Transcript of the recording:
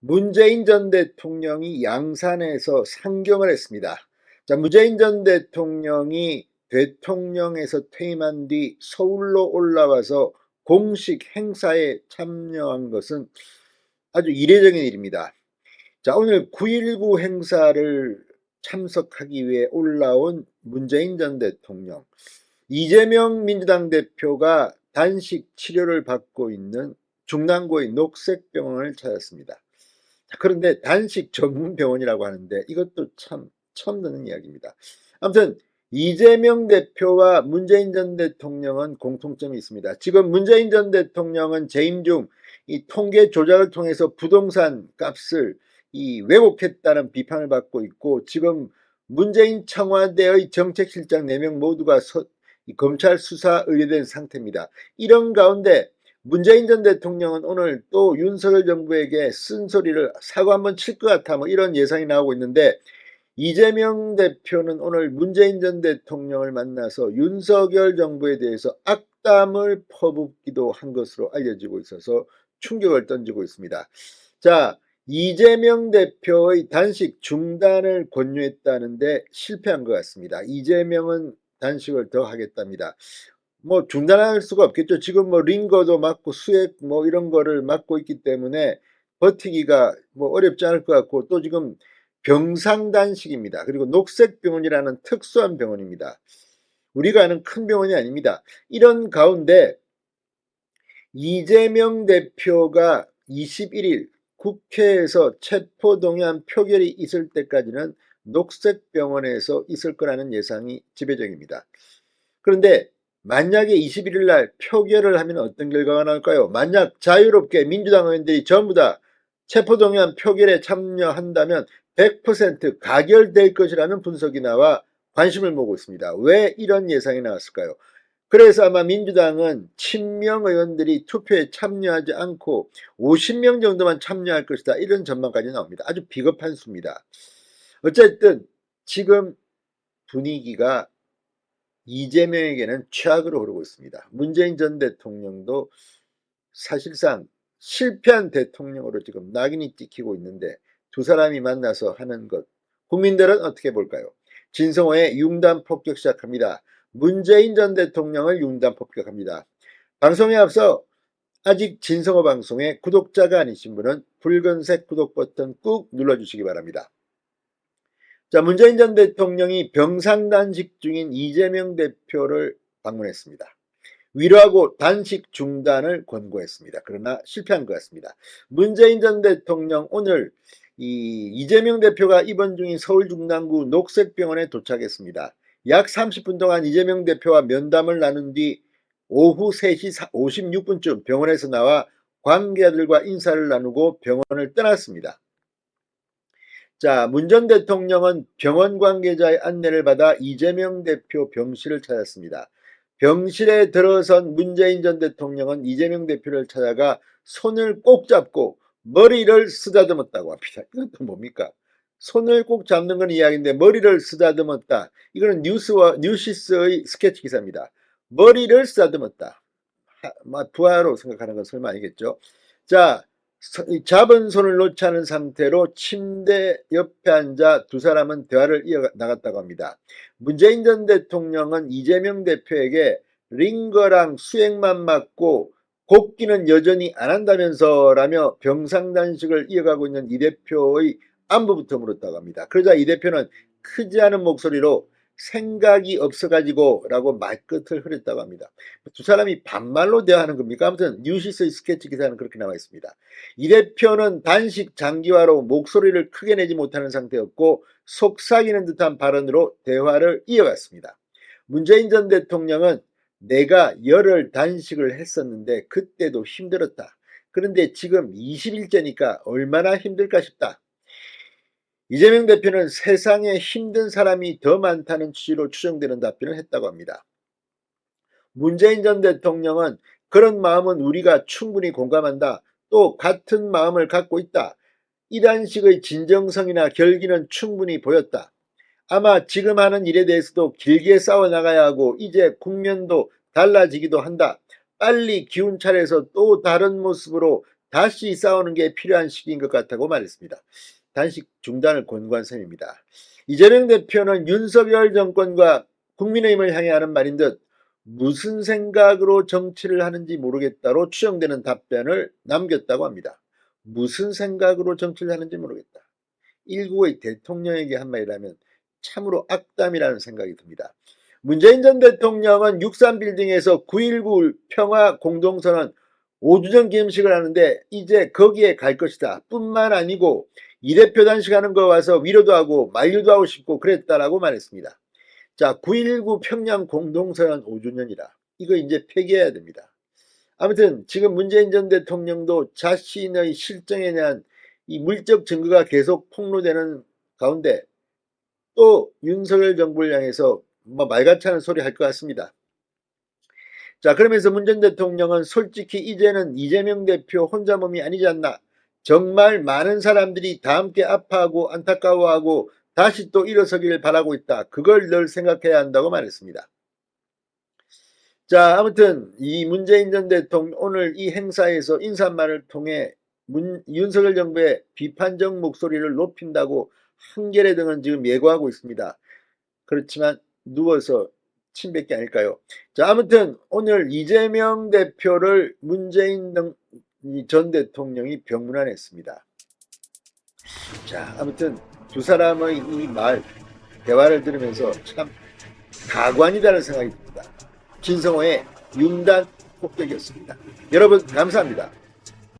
문재인 전 대통령이 양산에서 상경을 했습니다. 자, 문재인 전 대통령이 대통령에서 퇴임한 뒤 서울로 올라와서 공식 행사에 참여한 것은 아주 이례적인 일입니다. 자, 오늘 9.19 행사를 참석하기 위해 올라온 문재인 전 대통령, 이재명 민주당 대표가 단식 치료를 받고 있는 중랑구의 녹색병원을 찾았습니다. 그런데 단식 전문 병원이라고 하는데 이것도 참 처음 듣는 이야기입니다. 아무튼 이재명 대표와 문재인 전 대통령은 공통점이 있습니다. 지금 문재인 전 대통령은 재임 중 이 통계 조작을 통해서 부동산 값을 왜곡했다는 비판을 받고 있고, 지금 문재인 청와대의 정책실장 4명 모두가 검찰 수사 의뢰된 상태입니다. 이런 가운데 문재인 전 대통령은 오늘 또 윤석열 정부에게 쓴소리를 사고 한번 칠 것 같아, 이런 예상이 나오고 있는데, 이재명 대표는 오늘 문재인 전 대통령을 만나서 윤석열 정부에 대해서 악담을 퍼붓기도 한 것으로 알려지고 있어서 충격을 던지고 있습니다. 자, 이재명 대표의 단식 중단을 권유했다는데 실패한 것 같습니다. 이재명은 단식을 더 하겠답니다. 중단할 수가 없겠죠. 지금 링거도 맞고 수액 이런 거를 맞고 있기 때문에 버티기가 어렵지 않을 것 같고, 또 지금 병상단식입니다. 그리고 녹색병원이라는 특수한 병원입니다. 우리가 아는 큰 병원이 아닙니다. 이런 가운데 이재명 대표가 21일 국회에서 체포동의안 표결이 있을 때까지는 녹색병원에서 있을 거라는 예상이 지배적입니다. 그런데 만약에 21일 날 표결을 하면 어떤 결과가 나올까요? 만약 자유롭게 민주당 의원들이 전부 다 체포동의안 표결에 참여한다면 100% 가결될 것이라는 분석이 나와 관심을 모으고 있습니다. 왜 이런 예상이 나왔을까요? 그래서 아마 민주당은 친명 의원들이 투표에 참여하지 않고 50명 정도만 참여할 것이다, 이런 전망까지 나옵니다. 아주 비겁한 수입니다. 어쨌든 지금 분위기가 이재명에게는 최악으로 흐르고 있습니다. 문재인 전 대통령도 사실상 실패한 대통령으로 지금 낙인이 찍히고 있는데, 두 사람이 만나서 하는 것, 국민들은 어떻게 볼까요? 진성호의 융단 폭격 시작합니다. 문재인 전 대통령을 융단 폭격합니다. 방송에 앞서 아직 진성호 방송의 구독자가 아니신 분은 붉은색 구독 버튼 꾹 눌러주시기 바랍니다. 자, 문재인 전 대통령이 병상단식 중인 이재명 대표를 방문했습니다. 위로하고 단식 중단을 권고했습니다. 그러나 실패한 것 같습니다. 문재인 전 대통령 오늘 이재명 대표가 입원 중인 서울 중랑구 녹색병원에 도착했습니다. 약 30분 동안 이재명 대표와 면담을 나눈 뒤 오후 3시 56분쯤 병원에서 나와 관계자들과 인사를 나누고 병원을 떠났습니다. 자, 문 전 대통령은 병원 관계자의 안내를 받아 이재명 대표 병실을 찾았습니다. 병실에 들어선 문재인 전 대통령은 이재명 대표를 찾아가 손을 꼭 잡고 머리를 쓰다듬었다고 합니다. 이건 또 뭡니까? 손을 꼭 잡는 건 이야기인데 머리를 쓰다듬었다. 이거는 뉴시스의 스케치 기사입니다. 머리를 쓰다듬었다. 부하로 생각하는 건 설마 아니겠죠? 자, 잡은 손을 놓지 않은 상태로 침대 옆에 앉아 두 사람은 대화를 이어나갔다고 합니다. 문재인 전 대통령은 이재명 대표에게 링거랑 수액만 맞고 곱기는 여전히 안 한다면서 라며 병상단식을 이어가고 있는 이 대표의 안부부터 물었다고 합니다. 그러자 이 대표는 크지 않은 목소리로 생각이 없어가지고 라고 말끝을 흐렸다고 합니다. 두 사람이 반말로 대화하는 겁니까? 아무튼 뉴시스의 스케치 기사는 그렇게 나와 있습니다. 이 대표는 단식 장기화로 목소리를 크게 내지 못하는 상태였고 속삭이는 듯한 발언으로 대화를 이어갔습니다. 문재인 전 대통령은 내가 열흘 단식을 했었는데 그때도 힘들었다. 그런데 지금 20일째니까 얼마나 힘들까 싶다. 이재명 대표는 세상에 힘든 사람이 더 많다는 취지로 추정되는 답변을 했다고 합니다. 문재인 전 대통령은 그런 마음은 우리가 충분히 공감한다. 또 같은 마음을 갖고 있다. 이런 식의 진정성이나 결기는 충분히 보였다. 아마 지금 하는 일에 대해서도 길게 싸워나가야 하고 이제 국면도 달라지기도 한다. 빨리 기운 차려서 또 다른 모습으로 다시 싸우는 게 필요한 시기인 것 같다고 말했습니다. 단식 중단을 권고한 셈입니다. 이재명 대표는 윤석열 정권과 국민의힘을 향해 하는 말인 듯 무슨 생각으로 정치를 하는지 모르겠다로 추정되는 답변을 남겼다고 합니다. 무슨 생각으로 정치를 하는지 모르겠다. 일국의 대통령에게 한 말이라면 참으로 악담이라는 생각이 듭니다. 문재인 전 대통령은 63빌딩에서 9.19 평화 공동선언 5주년 기념식을 하는데 이제 거기에 갈 것이다. 뿐만 아니고 이 대표 단식하는 거 와서 위로도 하고 만류도 하고 싶고 그랬다라고 말했습니다. 자, 9.19 평양 공동선언 5주년이라 이거 이제 폐기해야 됩니다. 아무튼 지금 문재인 전 대통령도 자신의 실정에 대한 이 물적 증거가 계속 폭로되는 가운데 또 윤석열 정부를 향해서 말 같지 않은 소리 할 것 같습니다. 자, 그러면서 문 전 대통령은 솔직히 이제는 이재명 대표 혼자 몸이 아니지 않나. 정말 많은 사람들이 다 함께 아파하고 안타까워하고 다시 또 일어서기를 바라고 있다. 그걸 늘 생각해야 한다고 말했습니다. 자, 아무튼 이 문재인 전 대통령 오늘 이 행사에서 인사말을 통해 윤석열 정부의 비판적 목소리를 높인다고 한겨레 등은 지금 예고하고 있습니다. 그렇지만 누워서 침 뱉기 아닐까요? 자, 아무튼 오늘 이재명 대표를 문재인 전 대통령이 병문안했습니다. 자, 아무튼 두 사람의 이 대화를 들으면서 참 가관이다는 생각이 듭니다. 진성호의 윤단 폭격이었습니다. 여러분 감사합니다.